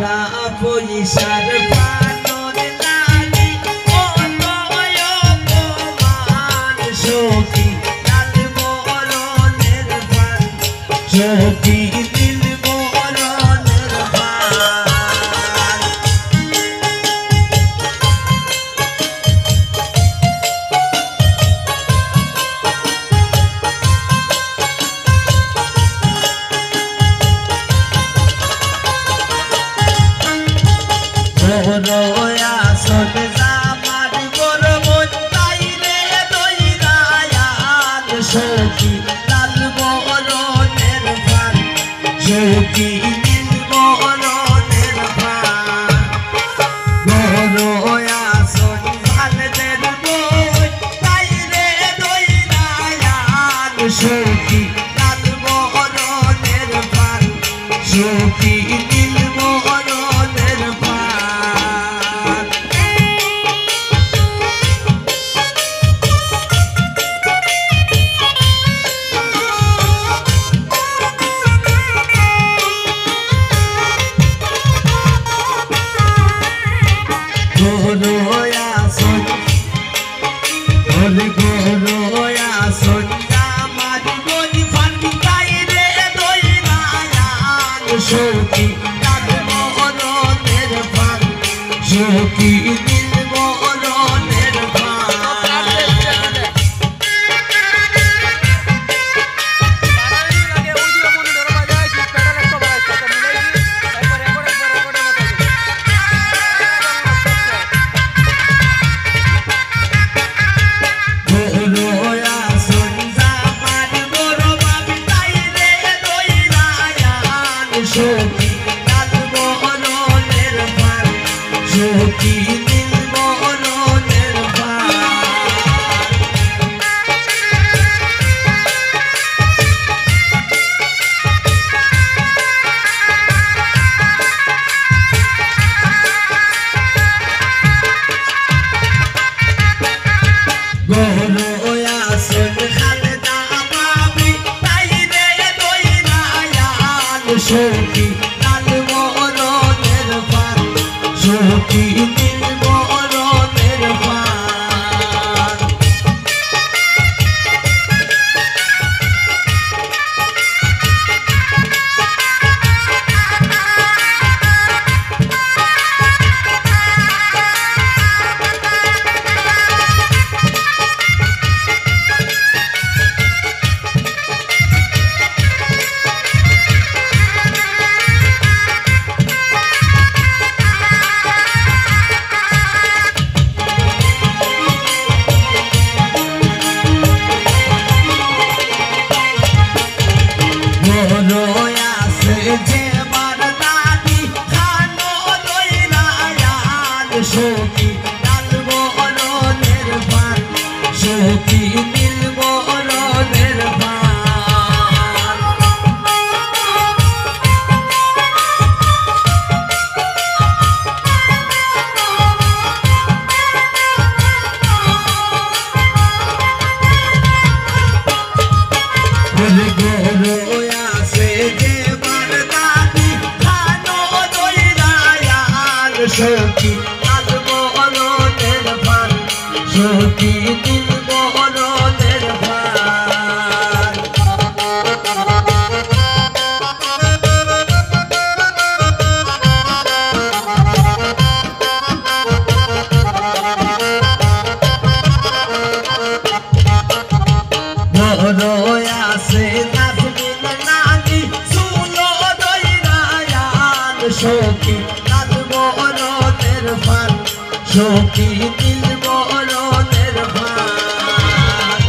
আদা পয়সার পানর লাগি কত অপমান সখী লাল বরণের পান সখী নীল বরণের পান রয়া সনে জামার গরমন তাইলে দইরায়ান সখী লাল বরণের পান সখী নীল বরণের পান রয়া সন ভালদের বই তাইলে দইরায়ান সখী লাল বরণের পান সখী নীল বরণের পান গরয়া সন গরয়া সন জামার গই ফাটি গাইরে দইরায়ান সখী লাল বরণের পান সখী নীল বরণের পান রয়া সন জামার গরবাব তাইলে দইরায়ান সখী লাল বরণের পান সখী নীল বরণের পান গরয়া সন খালদা বাবি তাইলে দইরায়ান সখী লাল বরণের পান সখী নীল বরণের পান রয়া সে যে মারদানি খানো দইরায়ান সখী লাল বরণের পান সখী নীল বরণের পান রয়া সে যে মারদানি খানো দইরায়ান সখী লাল বরণের পান সখী নীল বরণের পান রয়া সে নাজমিন নানি সুলো দইরায়ান সখী লাল বরণের পান সখী নীল বরণের পান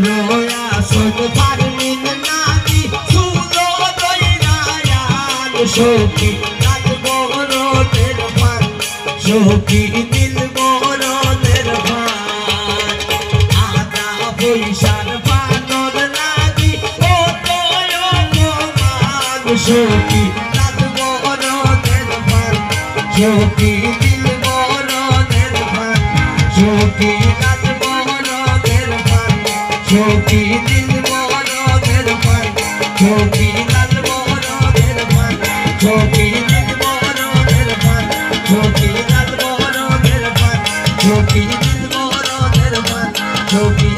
রয়া সন ফারমিন নানি সুলো দইরায়ান সখী লাল বরণের পান সখী নীল বরণের পান আদা পয়সার পানর লাগি কত অপমান সখী লাল বরণের পান শোকি দিল বড়দের ভান শোকি লাল বড়দের ভান শোকি দিল বড়দের ভান শোকি লাল বড়দের ভান শোকি দিল বড়দের ভান শোকি লাল বড়দের ভান শোকি দিল বড়দের ভান শোকি